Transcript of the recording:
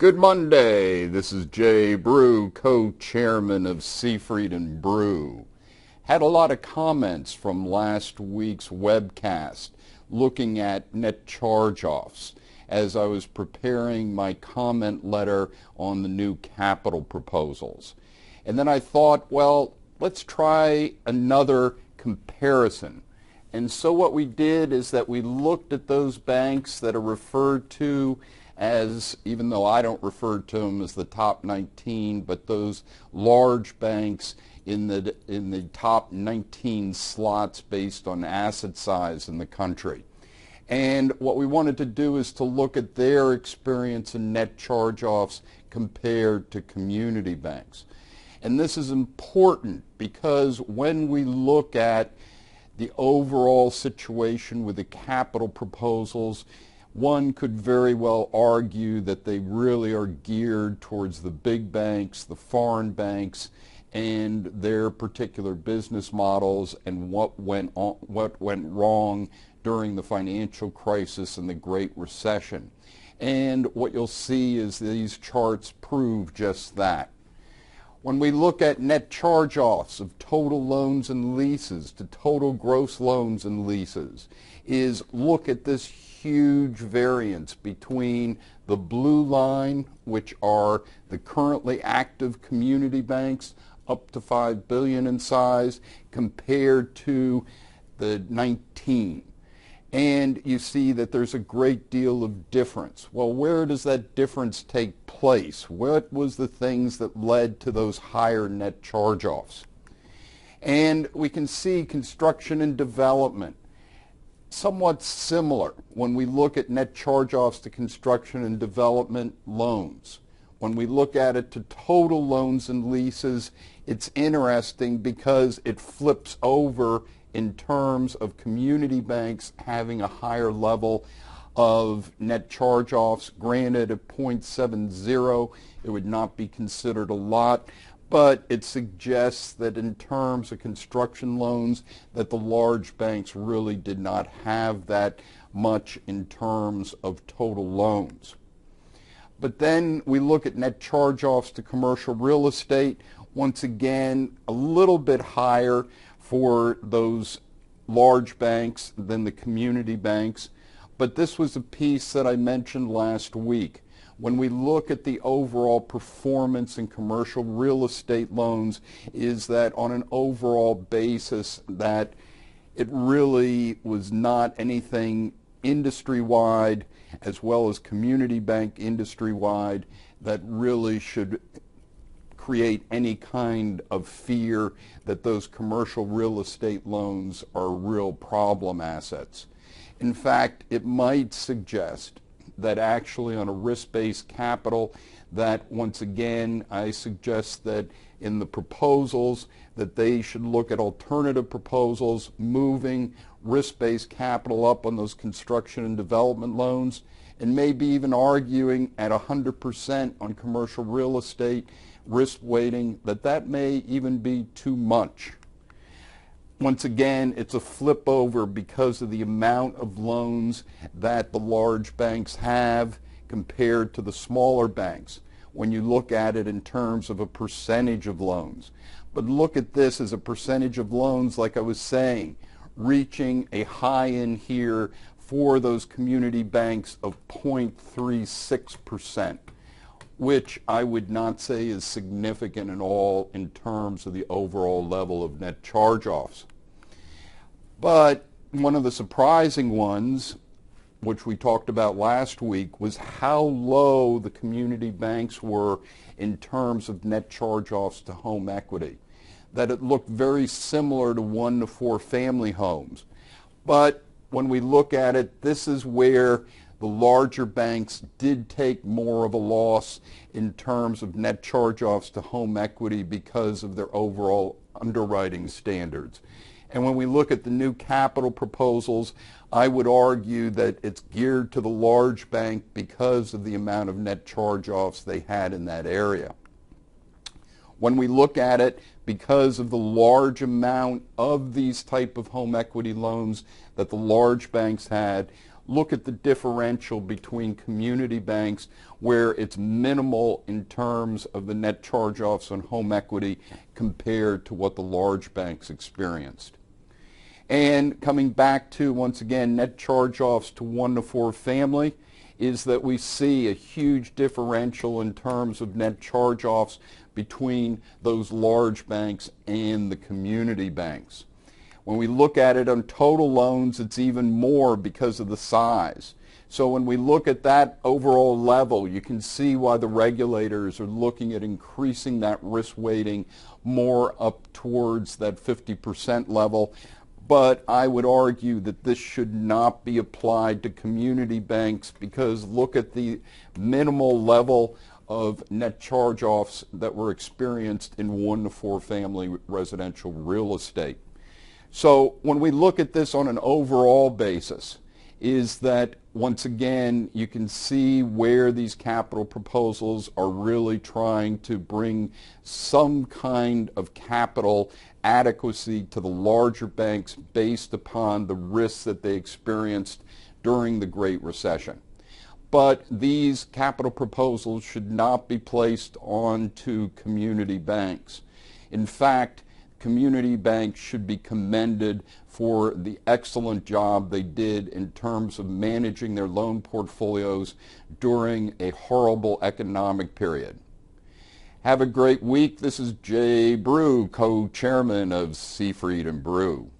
Good Monday. This is Jay Brew, co-chairman of Seafried and Brew. Had a lot of comments from last week's webcast looking at net charge-offs as I was preparing my comment letter on the new capital proposals. And then I thought, well, let's try another comparison. And so what we did is that we looked at those banks that are referred to as, even though I don't refer to them as the top 19, but those large banks in the top 19 slots based on asset size in the country. And what we wanted to do is to look at their experience in net charge-offs compared to community banks. And this is important because when we look at the overall situation with the capital proposals, one could very well argue that they really are geared towards the big banks, the foreign banks, and their particular business models and what went wrong during the financial crisis and the Great Recession. And what you'll see is these charts prove just that. When we look at net charge-offs of total loans and leases to total gross loans and leases, is look at this huge variance between the blue line, which are the currently active community banks up to $5 billion in size, compared to the 19. And you see that there's a great deal of difference. Well, where does that difference take place? What was the things that led to those higher net charge-offs? And we can see construction and development somewhat similar when we look at net charge-offs to construction and development loans. When we look at it to total loans and leases, it's interesting because it flips over in terms of community banks having a higher level of net charge-offs. Granted, at 0.70, it would not be considered a lot, but it suggests that in terms of construction loans, that the large banks really did not have that much in terms of total loans. But then we look at net charge-offs to commercial real estate. Once again, a little bit higher for those large banks than the community banks. But this was a piece that I mentioned last week. When we look at the overall performance in commercial real estate loans, is that on an overall basis that it really was not anything industry-wide as well as community bank industry-wide that really should create any kind of fear that those commercial real estate loans are real problem assets. In fact, it might suggest that actually on a risk-based capital, that once again I suggest that in the proposals that they should look at alternative proposals, moving risk-based capital up on those construction and development loans, and maybe even arguing at 100% on commercial real estate risk weighting, that may even be too much. Once again, it's a flip over because of the amount of loans that the large banks have compared to the smaller banks when you look at it in terms of a percentage of loans. But look at this as a percentage of loans, like I was saying, reaching a high in here for those community banks of 0.36%, which I would not say is significant at all in terms of the overall level of net charge-offs. But one of the surprising ones, which we talked about last week, was how low the community banks were in terms of net charge-offs to home equity. That it looked very similar to 1 to 4 family homes. But when we look at it, this is where the larger banks did take more of a loss in terms of net charge-offs to home equity because of their overall underwriting standards. And when we look at the new capital proposals, I would argue that it's geared to the large bank because of the amount of net charge-offs they had in that area. When we look at it, because of the large amount of these type of home equity loans that the large banks had, look at the differential between community banks where it's minimal in terms of the net charge-offs on home equity compared to what the large banks experienced. And coming back to, once again, net charge-offs to 1 to 4 family, is that we see a huge differential in terms of net charge-offs between those large banks and the community banks. When we look at it on total loans, it's even more because of the size. So when we look at that overall level, you can see why the regulators are looking at increasing that risk weighting more up towards that 50% level. But I would argue that this should not be applied to community banks because look at the minimal level of net charge-offs that were experienced in 1 to 4 family residential real estate. So when we look at this on an overall basis, is that once again you can see where these capital proposals are really trying to bring some kind of capital adequacy to the larger banks based upon the risks that they experienced during the Great Recession. But these capital proposals should not be placed onto community banks. In fact, community banks should be commended for the excellent job they did in terms of managing their loan portfolios during a horrible economic period. Have a great week. This is Jay Brew, co-chairman of Seafried and Brew.